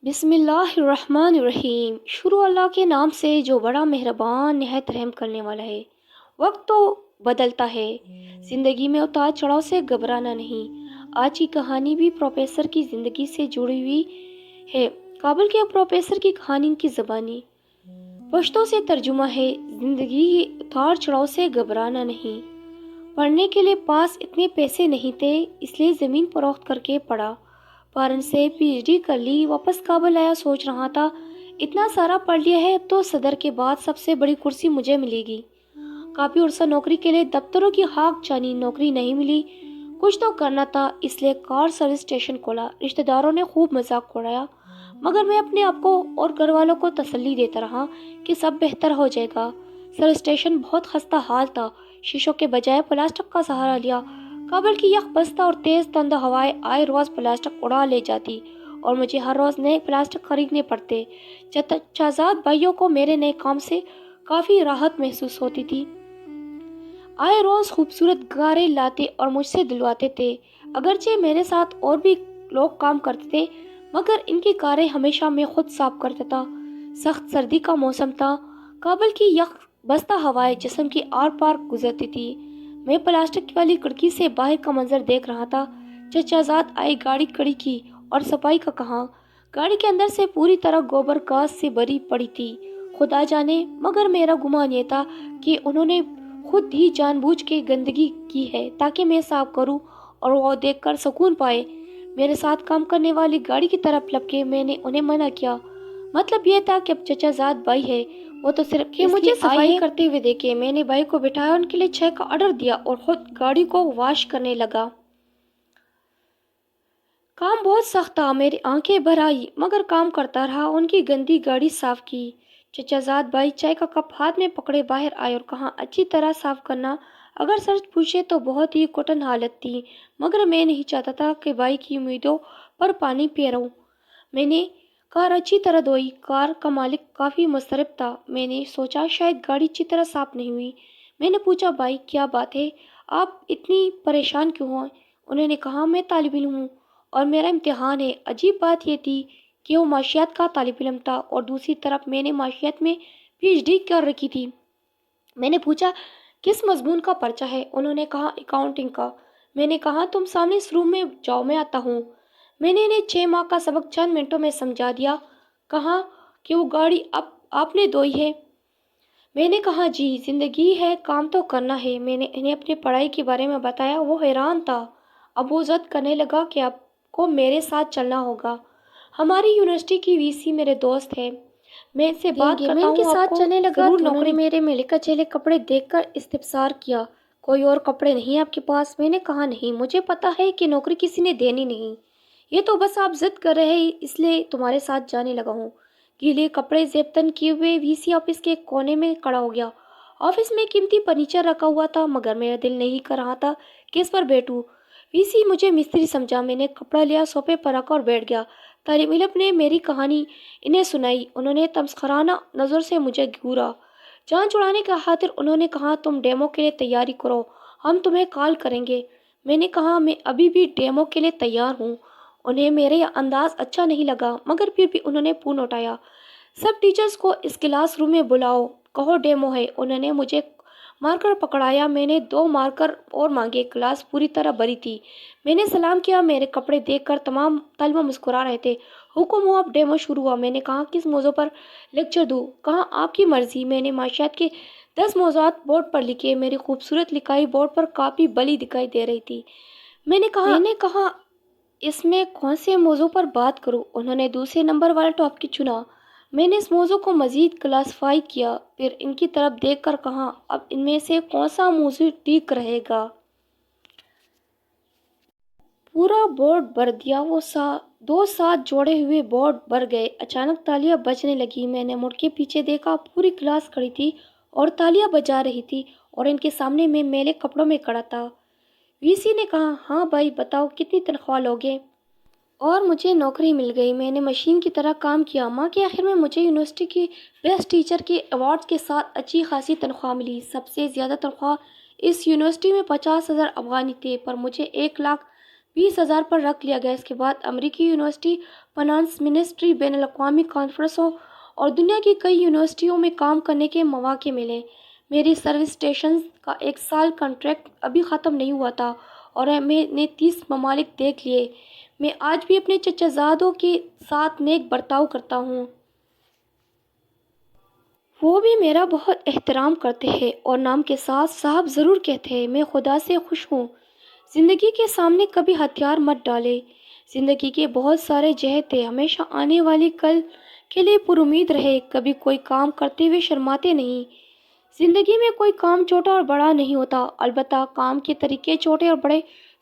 بسم اللہ الرحمن الرحیم۔ شروع اللہ کے نام سے جو بڑا مہربان نہایت رحم کرنے والا ہے۔ وقت تو بدلتا ہے، زندگی میں اتار چڑھاؤ سے گھبرانا نہیں۔ آج کی کہانی بھی پروفیسر کی زندگی سے جڑی ہوئی ہے۔ کابل کے پروفیسر کی کہانی کی زبانی پشتو سے ترجمہ ہے۔ زندگی اتار چڑھاؤ سے گھبرانا نہیں۔ پڑھنے کے لیے پاس اتنے پیسے نہیں تھے، اس لیے زمین فروخت کر کے پڑھا۔ فارن سے پی ایچ ڈی کر لی، واپس کابل آیا، سوچ رہا تھا اتنا سارا پڑھ لیا ہے اب تو صدر کے بعد سب سے بڑی کرسی مجھے ملے گی۔ کافی عرصہ نوکری کے لیے دفتروں کی ہاک جانی، نوکری نہیں ملی۔ کچھ تو کرنا تھا، اس لیے کار سروس اسٹیشن کھولا۔ رشتہ داروں نے خوب مذاق اڑایا، مگر میں اپنے آپ کو اور گھر والوں کو تسلی دیتا رہا کہ سب بہتر ہو جائے گا۔ سروس اسٹیشن بہت خستہ حال تھا، شیشوں کے بجائے پلاسٹک کا سہارا لیا۔ کابل کی یک بستہ اور تیز تندہ ہوائیں آئے روز پلاسٹک اڑا لے جاتی اور مجھے ہر روز نئے پلاسٹک خریدنے پڑتے۔ چچازاد بھائیوں کو میرے نئے کام سے کافی راحت محسوس ہوتی تھی۔ آئے روز خوبصورت کاریں لاتے اور مجھ سے دلواتے تھے۔ اگرچہ میرے ساتھ اور بھی لوگ کام کرتے تھے، مگر ان کی کاریں ہمیشہ میں خود صاف کرتا تھا۔ سخت سردی کا موسم تھا، کابل کی یک بستہ ہوائیں جسم کی آر پار گزرتی تھی۔ میں پلاسٹک والی کھڑکی سے باہر کا منظر دیکھ رہا تھا۔ چچازاد آئے، گاڑی کھڑی کی اور صفائی کا کہا۔ گاڑی کے اندر سے پوری طرح گوبر گھاس سے بھری پڑی تھی، خدا جانے، مگر میرا گمان یہ تھا کہ انہوں نے خود ہی جان بوجھ کے گندگی کی ہے تاکہ میں صاف کروں اور وہ دیکھ کر سکون پائے۔ میرے ساتھ کام کرنے والی گاڑی کی طرف لپکے، میں نے انہیں منع کیا۔ مطلب یہ تھا کہ اب چچازاد بھائی ہے، وہ تو صرف کہ مجھے صفائی کرتے ہوئے دیکھے۔ میں نے بھائی کو بٹھایا، ان کے لیے چائے کا آرڈر دیا اور خود گاڑی کو واش کرنے لگا۔ کام بہت سخت تھا، میری آنکھیں بھر آئی، مگر کام کرتا رہا۔ ان کی گندی گاڑی صاف کی۔ چچازاد بھائی چائے کا کپ ہاتھ میں پکڑے باہر آئے اور کہا، اچھی طرح صاف کرنا۔ اگر سچ پوچھے تو بہت ہی کٹن حالت تھی، مگر میں نہیں چاہتا تھا کہ بھائی کی امیدوں پر پانی پھیروں۔ میں نے کار اچھی طرح دھوئی۔ کار کا مالک کافی مضطرب تھا۔ میں نے سوچا شاید گاڑی اچھی طرح صاف نہیں ہوئی۔ میں نے پوچھا، بھائی کیا بات ہے، آپ اتنی پریشان کیوں ہیں؟ انہوں نے کہا، میں طالب علم ہوں اور میرا امتحان ہے۔ عجیب بات یہ تھی کہ وہ معاشیات کا طالب علم تھا اور دوسری طرف میں نے معاشیات میں پی ایچ ڈی کر رکھی تھی۔ میں نے پوچھا، کس مضمون کا پرچہ ہے؟ انہوں نے کہا، اکاؤنٹنگ کا۔ میں نے کہا، تم سامنے اس روم میں جاؤ، میں آتا ہوں۔ میں نے انہیں 6 ماہ کا سبق چند منٹوں میں سمجھا دیا۔ کہا کہ وہ گاڑی اب آپ نے دھوئی ہے؟ میں نے کہا، جی، زندگی ہے، کام تو کرنا ہے۔ میں نے انہیں اپنی پڑھائی کے بارے میں بتایا۔ وہ حیران تھا۔ اب وہ ضد کرنے لگا کہ آپ کو میرے ساتھ چلنا ہوگا۔ ہماری یونیورسٹی کی وی سی میرے دوست ہے، میں ان سے بات کرتا ہوں، کے ساتھ چلنے لگا۔ نوکری میرے ملکہ چہرے کپڑے دیکھ کر استفسار کیا، کوئی اور کپڑے نہیں آپ کے پاس؟ میں نے کہا، نہیں، مجھے پتا ہے کہ نوکری کسی نے دینی نہیں، یہ تو بس آپ ضد کر رہے ہیں، اس لیے تمہارے ساتھ جانے لگا ہوں۔ گیلے کپڑے زیب تن کیے ہوئے وی سی آفس کے کونے میں کھڑا ہو گیا۔ آفس میں قیمتی فرنیچر رکھا ہوا تھا، مگر میرا دل نہیں کر رہا تھا کہ اس پر بیٹھوں۔ وی سی مجھے مستری سمجھا۔ میں نے کپڑا لیا، صوفے پر رکھا اور بیٹھ گیا۔ طالب علم نے میری کہانی انہیں سنائی۔ انہوں نے تمسخرانہ نظر سے مجھے گھورا۔ جان چھڑانے کی خاطر انہوں نے کہا، تم ڈیمو کے لیے تیاری کرو، ہم تمہیں کال کریں گے۔ میں نے کہا، میں ابھی بھی ڈیمو کے لیے تیار ہوں۔ انہیں میرا یہ انداز اچھا نہیں لگا، مگر پھر بھی انہوں نے فون اٹھایا۔ سب ٹیچرز کو اس کلاس روم میں بلاؤ، کہو ڈیمو ہے۔ انہوں نے مجھے مارکر پکڑایا۔ میں نے 2 مارکر اور مانگے۔ کلاس پوری طرح بھری تھی۔ میں نے سلام کیا۔ میرے کپڑے دیکھ کر تمام طلبہ مسکرا رہے تھے۔ حکم ہوا، اب ڈیمو شروع ہوا۔ میں نے کہا، کس موضوع پر لیکچر دوں؟ کہا، آپ کی مرضی۔ میں نے معاشیات کے 10 موضوعات بورڈ پر لکھے۔ میری خوبصورت لکھائی بورڈ پر کافی بلی دکھائی دے رہی تھی۔ میں نے کہا اس میں کون سے موضوع پر بات کروں؟ انہوں نے دوسرے نمبر والا ٹاپک چنا۔ میں نے اس موضوع کو مزید کلاسیفائی کیا، پھر ان کی طرف دیکھ کر کہا، اب ان میں سے کون سا موضوع ٹھیک رہے گا؟ پورا بورڈ بھر دیا۔ وہ 2 ساتھ جوڑے ہوئے بورڈ بھر گئے۔ اچانک تالیاں بجنے لگی۔ میں نے مڑ کے پیچھے دیکھا، پوری کلاس کھڑی تھی اور تالیاں بجا رہی تھی اور ان کے سامنے میں میلے کپڑوں میں کھڑا تھا۔ وی سی نے کہا، ہاں بھائی بتاؤ، کتنی تنخواہ لوگے؟ اور مجھے نوکری مل گئی۔ میں نے مشین کی طرح کام کیا۔ ماہ کے آخر میں مجھے یونیورسٹی کی بیسٹ ٹیچر کے ایوارڈ کے ساتھ اچھی خاصی تنخواہ ملی۔ سب سے زیادہ تنخواہ اس یونیورسٹی میں 50,000 افغانی تھے، پر مجھے 1 لاکھ 20,000 پر رکھ لیا گیا۔ اس کے بعد امریکی یونیورسٹی فنانس منسٹری، بین الاقوامی کانفرنسوں اور دنیا کی کئی یونیورسٹیوں میں کام کرنے کے مواقع ملے۔ میری سروس اسٹیشن کا 1 سال کنٹریکٹ ابھی ختم نہیں ہوا تھا اور میں نے 30 ممالک دیکھ لیے۔ میں آج بھی اپنے چچا زادوں کے ساتھ نیک برتاؤ کرتا ہوں۔ وہ بھی میرا بہت احترام کرتے ہیں اور نام کے ساتھ صاحب ضرور کہتے ہیں۔ میں خدا سے خوش ہوں۔ زندگی کے سامنے کبھی ہتھیار مت ڈالے۔ زندگی کے بہت سارے جہت ہیں، ہمیشہ آنے والے کل کے لیے پر امید رہے، کبھی کوئی کام کرتے ہوئے شرماتے نہیں۔ زندگی میں کوئی کام چھوٹا اور بڑا نہیں ہوتا، البتہ کام کے طریقے چھوٹے اور بڑے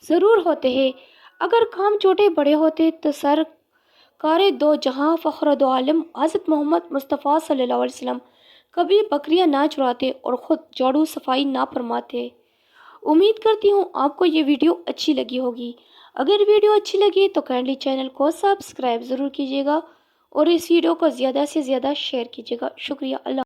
ضرور ہوتے ہیں۔ اگر کام چھوٹے بڑے ہوتے تو سرکار دو جہاں فخر دو عالم حضرت محمد مصطفیٰ صلی اللہ علیہ وسلم کبھی بکریاں نہ چراتے اور خود جھاڑو صفائی نہ فرماتے۔ امید کرتی ہوں آپ کو یہ ویڈیو اچھی لگی ہوگی۔ اگر ویڈیو اچھی لگی تو کائنڈلی چینل کو سبسکرائب ضرور کیجیے گا اور اس ویڈیو کو زیادہ سے زیادہ شیئر کیجیے گا۔ شکریہ۔ اللہ